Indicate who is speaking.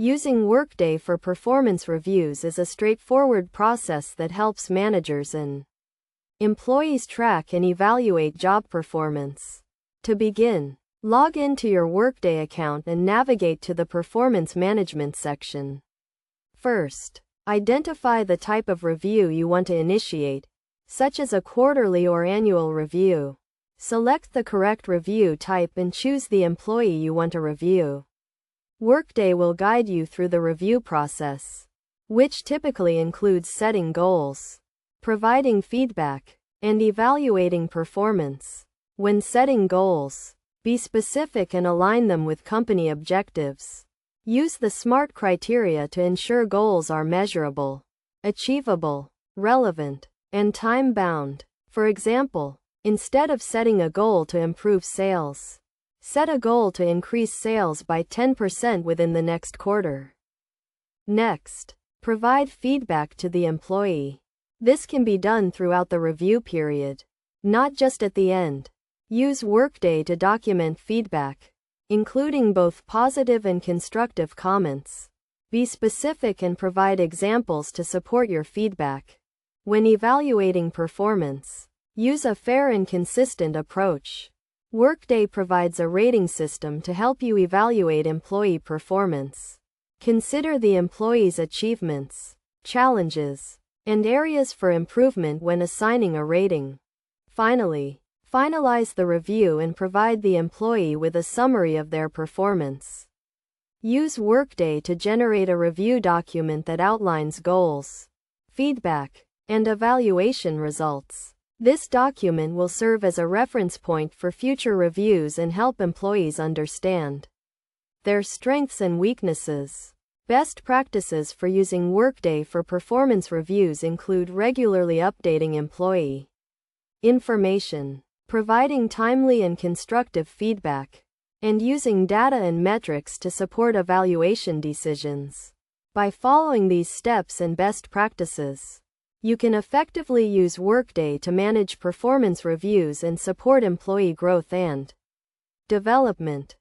Speaker 1: Using Workday for performance reviews is a straightforward process that helps managers and employees track and evaluate job performance. To begin, log into your Workday account and navigate to the Performance Management section. First, identify the type of review you want to initiate, such as a quarterly or annual review. Select the correct review type and choose the employee you want to review. Workday will guide you through the review process, which typically includes setting goals, providing feedback, and evaluating performance. When setting goals, be specific and align them with company objectives. Use the SMART criteria to ensure goals are measurable, achievable, relevant, and time-bound. For example, instead of setting a goal to improve sales, set a goal to increase sales by 10% within the next quarter. Next, provide feedback to the employee. This can be done throughout the review period, not just at the end. Use Workday to document feedback, including both positive and constructive comments. Be specific and provide examples to support your feedback. When evaluating performance, use a fair and consistent approach. Workday provides a rating system to help you evaluate employee performance. Consider the employee's achievements, challenges, and areas for improvement when assigning a rating. Finally, finalize the review and provide the employee with a summary of their performance. Use Workday to generate a review document that outlines goals, feedback, and evaluation results. This document will serve as a reference point for future reviews and help employees understand their strengths and weaknesses. Best practices for using Workday for performance reviews include regularly updating employee information, providing timely and constructive feedback, and using data and metrics to support evaluation decisions. By following these steps and best practices, you can effectively use Workday to manage performance reviews and support employee growth and development.